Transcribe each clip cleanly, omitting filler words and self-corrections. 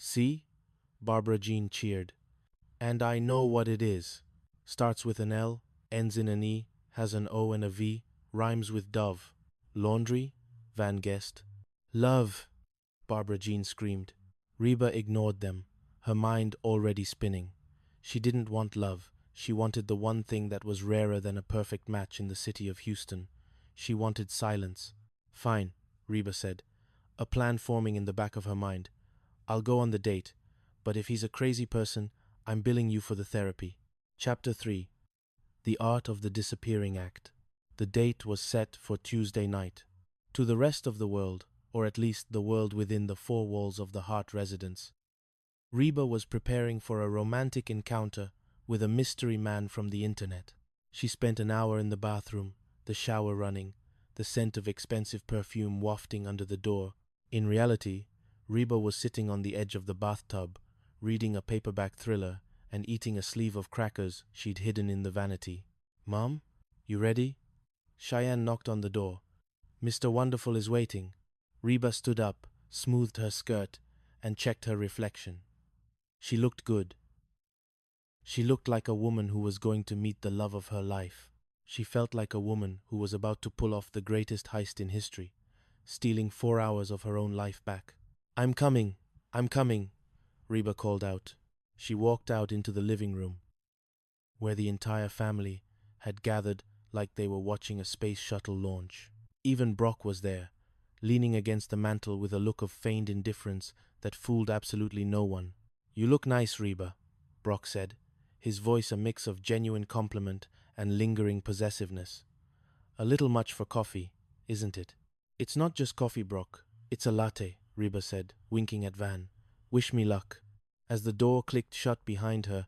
See? Barbara Jean cheered. And I know what it is. Starts with an L, ends in an E, has an O and a V, rhymes with dove. Laundry? Van guessed. Love! Barbara Jean screamed. Reba ignored them, her mind already spinning. She didn't want love. She wanted the one thing that was rarer than a perfect match in the city of Houston. She wanted silence. Fine, Reba said, a plan forming in the back of her mind. I'll go on the date, but if he's a crazy person, I'm billing you for the therapy. Chapter 3. The Art of the Disappearing Act. The date was set for Tuesday night. To the rest of the world, or at least the world within the four walls of the Hart residence, Reba was preparing for a romantic encounter with a mystery man from the internet. She spent an hour in the bathroom, the shower running, the scent of expensive perfume wafting under the door. In reality, Reba was sitting on the edge of the bathtub, reading a paperback thriller and eating a sleeve of crackers she'd hidden in the vanity. Mom, you ready? Cheyenne knocked on the door. Mr. Wonderful is waiting. Reba stood up, smoothed her skirt, and checked her reflection. She looked good. She looked like a woman who was going to meet the love of her life. She felt like a woman who was about to pull off the greatest heist in history, stealing 4 hours of her own life back. I'm coming, Reba called out. She walked out into the living room, where the entire family had gathered like they were watching a space shuttle launch. Even Brock was there, leaning against the mantel with a look of feigned indifference that fooled absolutely no one. You look nice, Reba, Brock said, his voice a mix of genuine compliment and lingering possessiveness. A little much for coffee, isn't it? It's not just coffee, Brock. It's a latte, Reba said, winking at Van. Wish me luck. As the door clicked shut behind her,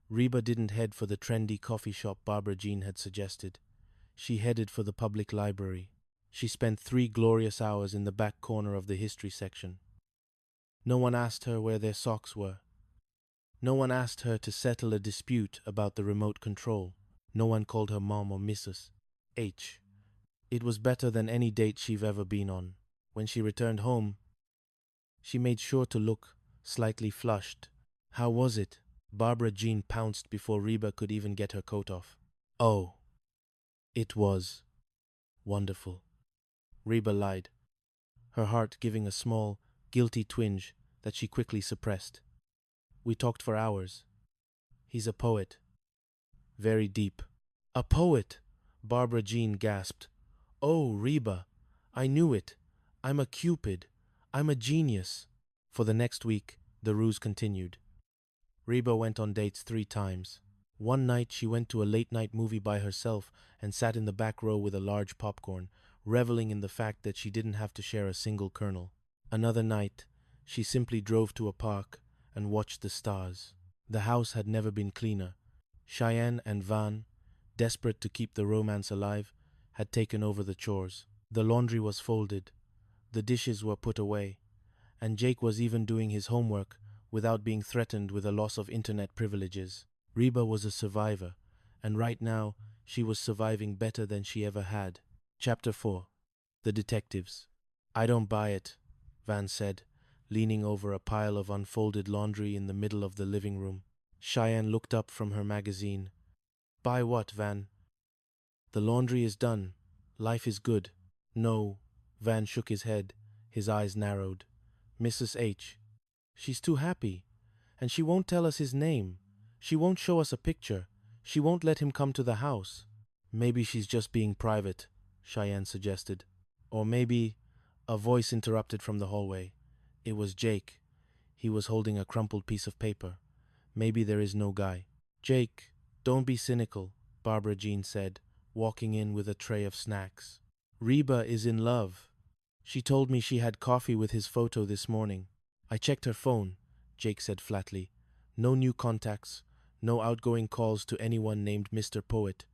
Reba didn't head for the trendy coffee shop Barbara Jean had suggested. She headed for the public library. She spent 3 glorious hours in the back corner of the history section. No one asked her where their socks were. No one asked her to settle a dispute about the remote control. No one called her Mom or Mrs. H. It was better than any date she'd ever been on. When she returned home, she made sure to look slightly flushed. How was it? Barbara Jean pounced before Reba could even get her coat off. Oh, it was wonderful. Reba lied, her heart giving a small, guilty twinge that she quickly suppressed. We talked for hours. He's a poet. Very deep. A poet! Barbara Jean gasped. Oh, Reba, I knew it. I'm a Cupid. I'm a genius. For the next week, the ruse continued. Reba went on dates 3 times. One night she went to a late-night movie by herself and sat in the back row with a large popcorn, reveling in the fact that she didn't have to share a single kernel. Another night, she simply drove to a park and watched the stars. The house had never been cleaner. Cheyenne and Van, desperate to keep the romance alive, had taken over the chores. The laundry was folded, the dishes were put away, and Jake was even doing his homework without being threatened with a loss of internet privileges. Reba was a survivor, and right now she was surviving better than she ever had. Chapter 4. The Detectives. I don't buy it, Van said, leaning over a pile of unfolded laundry in the middle of the living room. Cheyenne looked up from her magazine. Buy what, Van? The laundry is done. Life is good. No, Van shook his head, his eyes narrowed. Mrs. H. She's too happy. And she won't tell us his name. She won't show us a picture. She won't let him come to the house. Maybe she's just being private, Cheyenne suggested. Or maybe... A voice interrupted from the hallway. It was Jake. He was holding a crumpled piece of paper. Maybe there is no guy. Jake, don't be cynical, Barbara Jean said, walking in with a tray of snacks. Reba is in love. She told me she had coffee with his photo this morning. I checked her phone, Jake said flatly. No new contacts, no outgoing calls to anyone named Mr. Poet.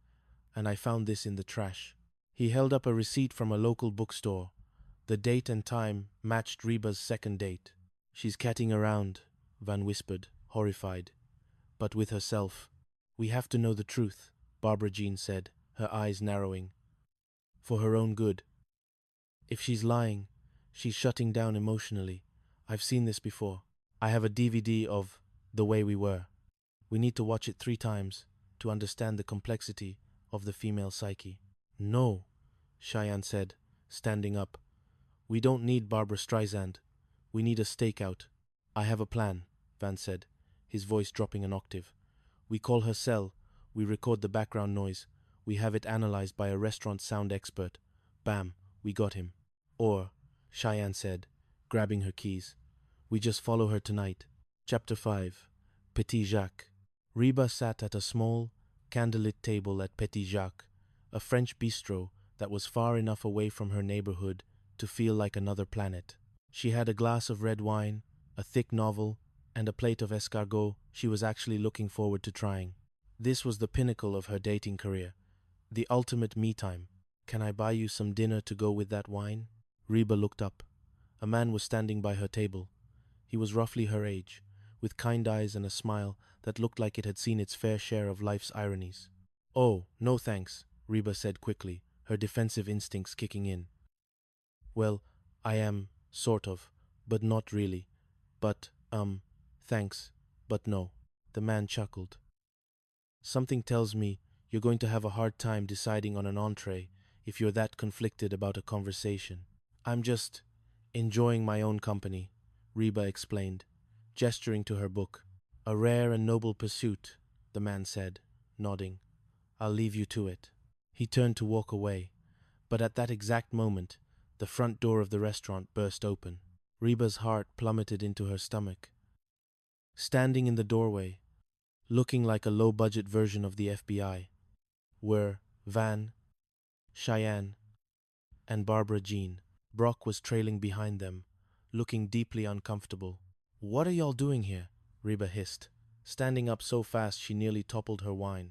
And I found this in the trash. He held up a receipt from a local bookstore. The date and time matched Reba's second date. She's catting around, Van whispered, horrified. But with herself. We have to know the truth, Barbara Jean said, her eyes narrowing. For her own good. If she's lying, she's shutting down emotionally. I've seen this before. I have a DVD of The Way We Were. We need to watch it 3 times to understand the complexity of the female psyche. No, Cheyenne said, standing up. We don't need Barbara Streisand. We need a stakeout. I have a plan, Van said, his voice dropping an octave. We call her Cell. We record the background noise. We have it analyzed by a restaurant sound expert. Bam, we got him. Or, Cheyenne said, grabbing her keys, we just follow her tonight. Chapter 5. Petit Jacques. Reba sat at a small, candlelit table at Petit Jacques, a French bistro that was far enough away from her neighborhood to feel like another planet. She had a glass of red wine, a thick novel, and a plate of escargot she was actually looking forward to trying. This was the pinnacle of her dating career, the ultimate me time. Can I buy you some dinner to go with that wine? Reba looked up. A man was standing by her table. He was roughly her age, with kind eyes and a smile that looked like it had seen its fair share of life's ironies. Oh, no thanks, Reba said quickly, her defensive instincts kicking in. Well, I am, sort of, but not really. But, thanks, but no. The man chuckled. Something tells me you're going to have a hard time deciding on an entree if you're that conflicted about a conversation. I'm just enjoying my own company, Reba explained, gesturing to her book. A rare and noble pursuit, the man said, nodding. I'll leave you to it. He turned to walk away, but at that exact moment, the front door of the restaurant burst open. Reba's heart plummeted into her stomach. Standing in the doorway, looking like a low-budget version of the FBI, were Van, Cheyenne, and Barbara Jean. Brock was trailing behind them, looking deeply uncomfortable. What are y'all doing here? Reba hissed, standing up so fast she nearly toppled her wine.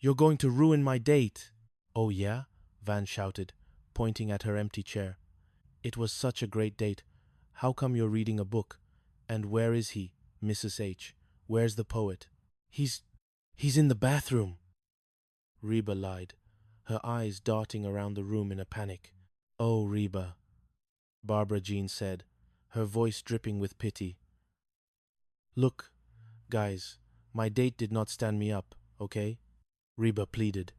You're going to ruin my date! Oh yeah? Van shouted, pointing at her empty chair. It was such a great date. How come you're reading a book? And where is he, Mrs. H? Where's the poet? He's in the bathroom. Reba lied, her eyes darting around the room in a panic. Oh, Reba, Barbara Jean said, her voice dripping with pity. Look, guys, my date did not stand me up, okay? Reba pleaded.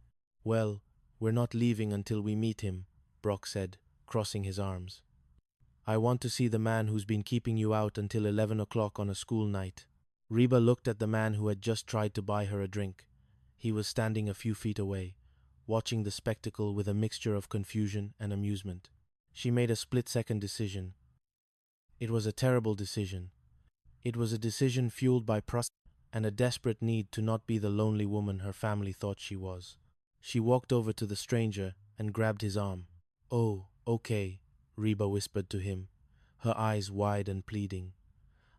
Well, we're not leaving until we meet him, Brock said, crossing his arms. I want to see the man who's been keeping you out until 11 o'clock on a school night. Reba looked at the man who had just tried to buy her a drink. He was standing a few feet away, watching the spectacle with a mixture of confusion and amusement. She made a split-second decision. It was a terrible decision. It was a decision fueled by pride and a desperate need to not be the lonely woman her family thought she was. She walked over to the stranger and grabbed his arm. Oh, okay, Reba whispered to him, her eyes wide and pleading.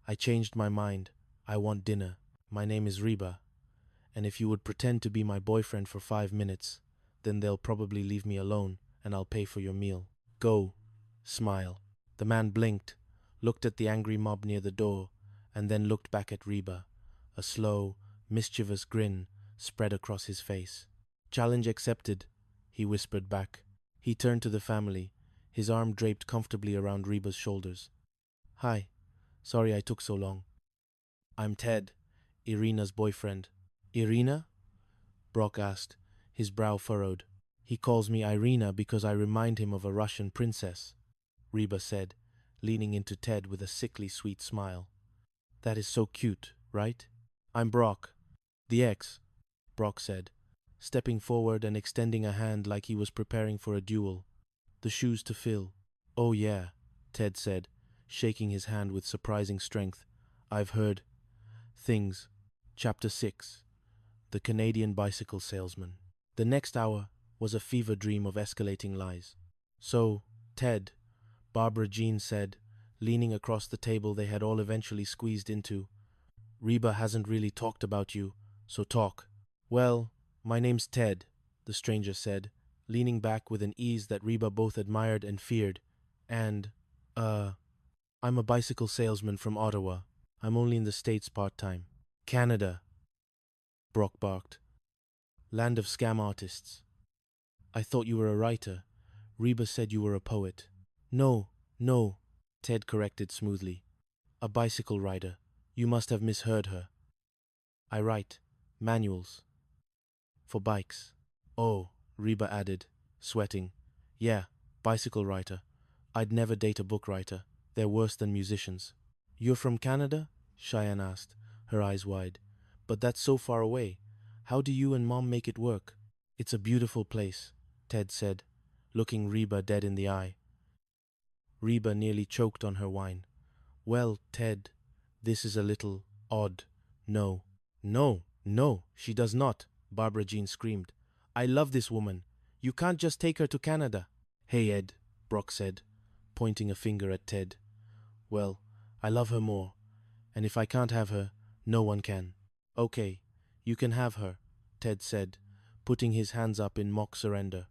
I changed my mind. I want dinner. My name is Reba, and if you would pretend to be my boyfriend for 5 minutes, then they'll probably leave me alone and I'll pay for your meal. Go. Smile. The man blinked, looked at the angry mob near the door, and then looked back at Reba. A slow, mischievous grin spread across his face. Challenge accepted, he whispered back. He turned to the family, his arm draped comfortably around Reba's shoulders. Hi. Sorry I took so long. I'm Ted, Irina's boyfriend. Irina? Brock asked, his brow furrowed. He calls me Irina because I remind him of a Russian princess, Reba said, leaning into Ted with a sickly sweet smile. That is so cute, right? I'm Brock. The ex, Brock said, stepping forward and extending a hand like he was preparing for a duel. The shoes to fill. Oh yeah, Ted said, shaking his hand with surprising strength. I've heard things. Chapter 6. The Canadian Bicycle Salesman. The next hour was a fever dream of escalating lies. So, Ted, Barbara Jean said, leaning across the table they had all eventually squeezed into, Reba hasn't really talked about you, so talk. Well, my name's Ted, the stranger said, leaning back with an ease that Reba both admired and feared. And, I'm a bicycle salesman from Ottawa. I'm only in the States part-time. Canada, Brock barked. Land of scam artists. I thought you were a writer. Reba said you were a poet. No, Ted corrected smoothly. A bicycle rider. You must have misheard her. I write manuals for bikes. Oh, Reba added, sweating. Yeah, bicycle writer. I'd never date a book writer. They're worse than musicians. You're from Canada? Cheyenne asked, her eyes wide. But that's so far away. How do you and Mom make it work? It's a beautiful place, Ted said, looking Reba dead in the eye. Reba nearly choked on her wine. Well, Ted, this is a little odd. No. No, no, she does not, Barbara Jean screamed. I love this woman. You can't just take her to Canada. Hey, Ed, Brock said, pointing a finger at Ted. Well, I love her more, and if I can't have her, no one can. Okay, you can have her, Ted said, putting his hands up in mock surrender.